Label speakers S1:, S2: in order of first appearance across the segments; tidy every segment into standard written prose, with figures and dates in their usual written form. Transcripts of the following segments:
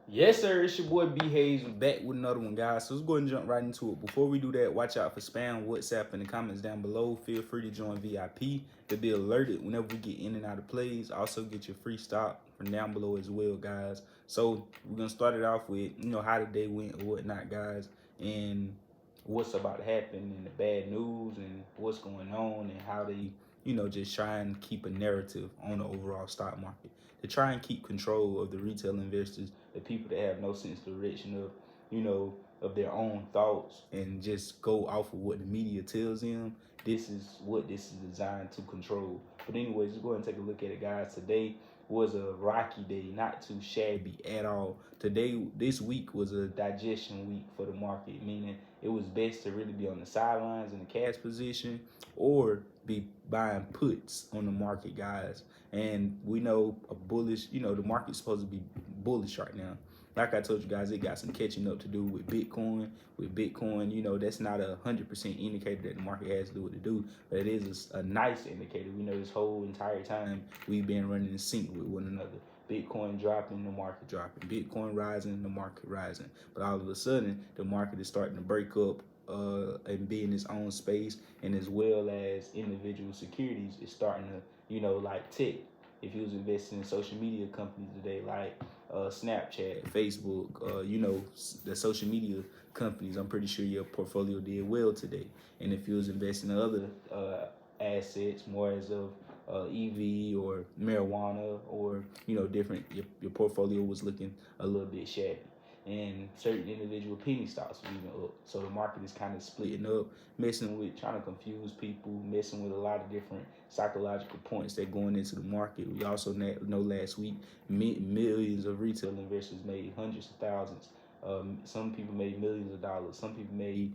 S1: Yes, sir. It's your boy B Hayes back with another one, guys. So let's go ahead and jump right into it. Before we do that, watch out for spam, WhatsApp, in the comments down below. Feel free to join VIP to be alerted whenever we get in and out of plays. Also, get your free stock from down below as well, guys. So we're gonna start it off with how the day went or whatnot, guys, and what's about to happen and the bad news and what's going on and how they just try and keep a narrative on the overall stock market to try and keep control of the retail investors, the people that have no sense of direction of, of their own thoughts and just go off of what the media tells them. This is what this is designed to control. But anyways, let's go ahead and take a look at it, guys. Today was a rocky day, not too shabby at all. This week was a digestion week for the market, meaning it was best to really be on the sidelines in the cash position or be buying puts on the market, guys. And we know a bullish, the market's supposed to be bullish right now. Like I told you guys, it got some catching up to do with Bitcoin. With Bitcoin, that's not 100% indicator that the market has to do what to do, but it is a nice indicator. We know this whole entire time we've been running in sync with one another. Bitcoin dropping, the market dropping. Bitcoin rising, the market rising. But all of a sudden, the market is starting to break up and be in its own space, and as well as individual securities is starting to, like tech. If you was investing in social media companies today, like Snapchat, Facebook, the social media companies, I'm pretty sure your portfolio did well today. And if you was investing in other assets, more as of EV or marijuana or different, your portfolio was looking a little bit shabby, and certain individual penny stocks were even up. So the market is kind of splitting up, messing with, trying to confuse people, messing with a lot of different psychological points that going into the market. We also know last week millions of retail investors made hundreds of thousands. Some people made millions of dollars. Some people made,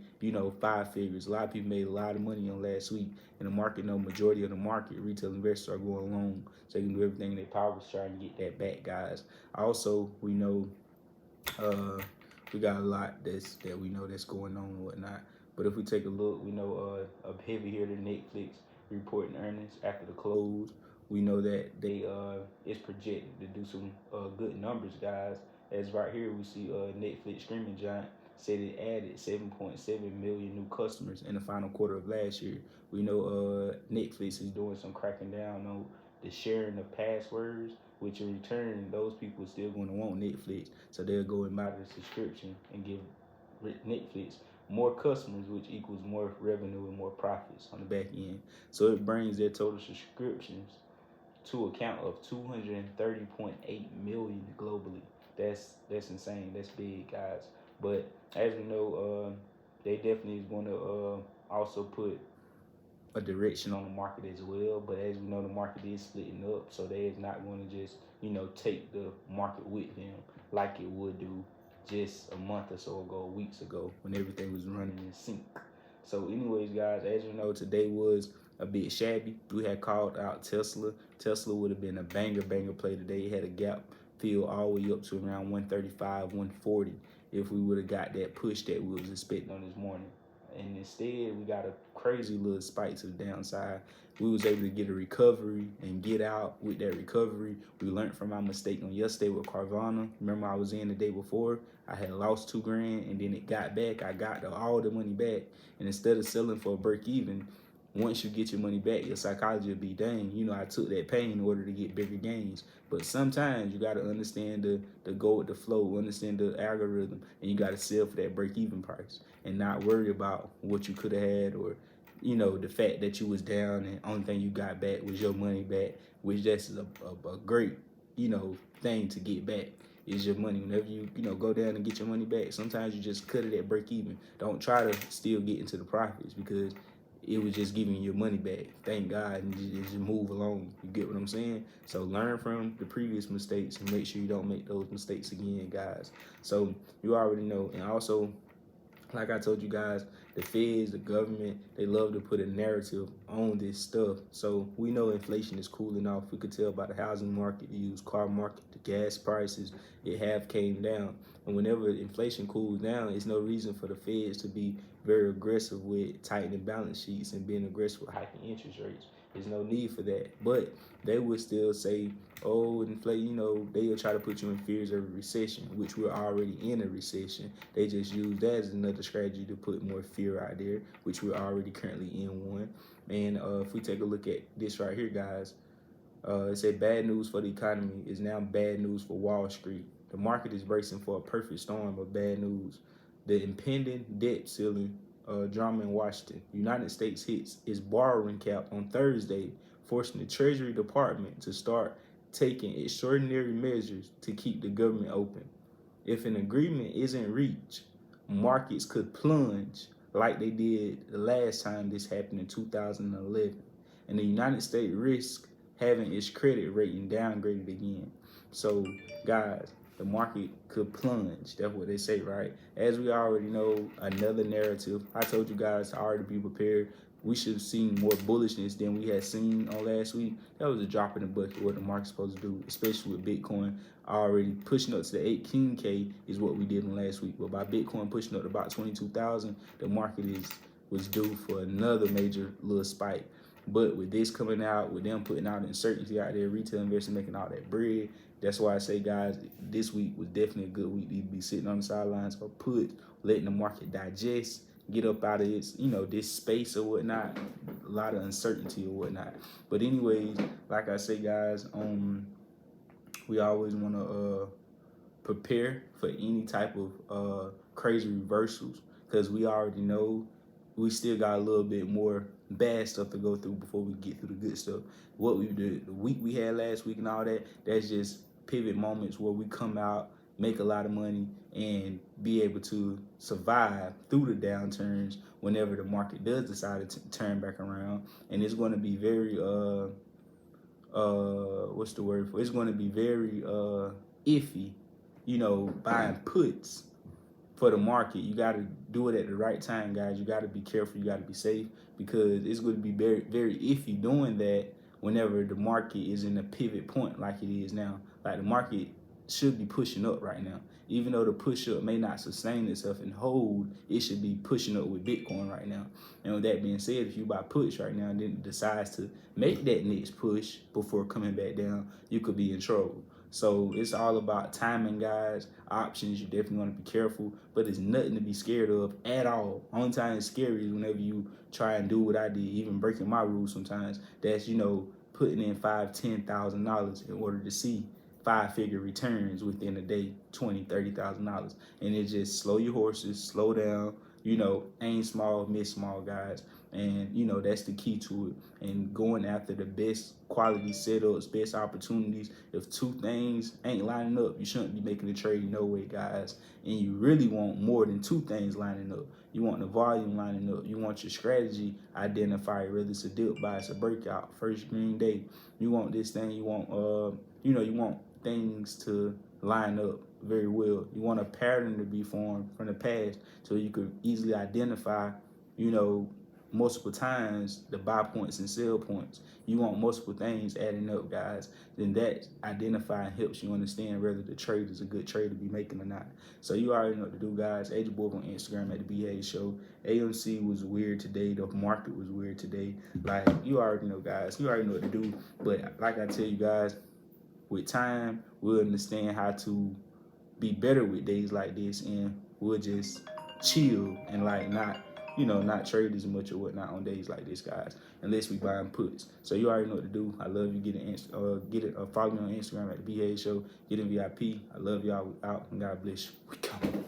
S1: five figures. A lot of people made a lot of money on last week. And the market, majority of the market, retail investors are going long. So they can do everything in their power to try and get that back, guys. Also, we know we got a lot that we know that's going on and whatnot. But if we take a look, we know a heavy hitter, Netflix, reporting earnings after the close. We know that they is projected to do some good numbers, guys. As right here we see Netflix streaming giant said it added 7.7 million new customers in the final quarter of last year. We know Netflix is doing some cracking down on the sharing of passwords, which in return those people are still going to want Netflix, so they'll go and buy the subscription and give Netflix more customers, which equals more revenue and more profits on the back end. So it brings their total subscriptions to a count of 230.8 million globally. That's insane. That's big, guys. But as we know, they definitely is going to also put a direction on the market as well. But as we know, the market is splitting up, so they is not going to just take the market with them like it would do just a month or so ago, weeks ago, when everything was running in sync. So, anyways, guys, as you know, today was a bit shabby. We had called out Tesla. Tesla would have been a banger play today. It had a gap fill all the way up to around 135, 140 if we would have got that push that we was expecting on this morning. And instead, we got a crazy little spike to the downside. We was able to get a recovery and get out with that recovery. We learned from our mistake on yesterday with Carvana. Remember, I was in the day before. I had lost $2,000, and then it got back. I got all the money back, and instead of selling for a break even, once you get your money back, your psychology will be, dang, I took that pain in order to get bigger gains. But sometimes you got to understand the go with the flow, understand the algorithm, and you got to sell for that break-even price and not worry about what you could have had, or, the fact that you was down and only thing you got back was your money back, which that's a great, thing to get back is your money. Whenever you, go down and get your money back, sometimes you just cut it at break even. Don't try to still get into the profits because it was just giving you your money back. Thank God, and just move along. You get what I'm saying? So learn from the previous mistakes and make sure you don't make those mistakes again, guys. So you already know. And also, like I told you guys, the feds, the government, they love to put a narrative on this stuff. So we know inflation is cooling off. We could tell by the housing market, the used car market, the gas prices, it have came down. And whenever inflation cools down, it's no reason for the feds to be very aggressive with tightening balance sheets and being aggressive with hiking interest rates. There's no need for that. But they would still say, oh, inflate, they'll try to put you in fears of a recession, which we're already in a recession. They just use that as another strategy to put more fear out there, which we're already currently in one. And if we take a look at this right here, guys, it said bad news for the economy is now bad news for Wall Street. The market is bracing for a perfect storm of bad news. The impending debt ceiling drama in Washington. United States hits its borrowing cap on Thursday, forcing the Treasury Department to start taking extraordinary measures to keep the government open. If an agreement isn't reached, markets could plunge like they did the last time this happened in 2011. And the United States risks having its credit rating downgraded again. So, guys, the market could plunge. That's what they say, right? As we already know, another narrative. I told you guys to already be prepared. We should have seen more bullishness than we had seen on last week. That was a drop in the bucket, what the market's supposed to do, especially with Bitcoin already pushing up to the 18K is what we did in last week. But by Bitcoin pushing up to about 22,000, the market was due for another major little spike. But with this coming out, with them putting out uncertainty out there, retail investors making all that bread, that's why I say, guys, this week was definitely a good week to be sitting on the sidelines or letting the market digest, get up out of its, this space or whatnot, a lot of uncertainty or whatnot. But anyways, like I say, guys, we always want to prepare for any type of crazy reversals, because we already know we still got a little bit more bad stuff to go through before we get through the good stuff. What we did, the week we had last week and all that, that's just pivot moments where we come out, make a lot of money, and be able to survive through the downturns whenever the market does decide to turn back around. And it's going to be very what's the word for it? It's going to be very iffy, buying puts for the market. You got to do it at the right time, guys. You got to be careful. You got to be safe, because it's going to be very, very iffy doing that whenever the market is in a pivot point like it is now. Like, the market should be pushing up right now. Even though the push up may not sustain itself and hold, it should be pushing up with Bitcoin right now. And with that being said, if you buy puts right now and then it decides to make that next push before coming back down, you could be in trouble. So it's all about timing, guys. Options, you definitely want to be careful, but it's nothing to be scared of at all. Only time it's scary is whenever you try and do what I did, even breaking my rules sometimes. That's, putting in $5,000, $10,000 in order to see 5-figure returns within a day, $20,000, $30,000. And it just slow your horses, slow down, aim small, miss small, guys. And, that's the key to it. And going after the best quality setups, best opportunities. If two things ain't lining up, you shouldn't be making a trade, no way, guys. And you really want more than two things lining up. You want the volume lining up. You want your strategy identified, whether it's a dip buy, it's a breakout, first green day. You want this thing, you want, you want things to line up very well. You want a pattern to be formed from the past so you could easily identify, multiple times the buy points and sell points. You want multiple things adding up, guys. Then that identifying helps you understand whether the trade is a good trade to be making or not. So you already know what to do, guys. Agent Boy on Instagram at the BA Show. AMC was weird today. The market was weird today. Like, you already know, guys. You already know what to do. But like I tell you guys, with time, we'll understand how to be better with days like this, and we'll just chill and not trade as much or whatnot on days like this, guys, unless we buying puts. So you already know what to do. I love you. Follow me on Instagram at the BA Show. Get in VIP. I love y'all. We out, and God bless you. We come.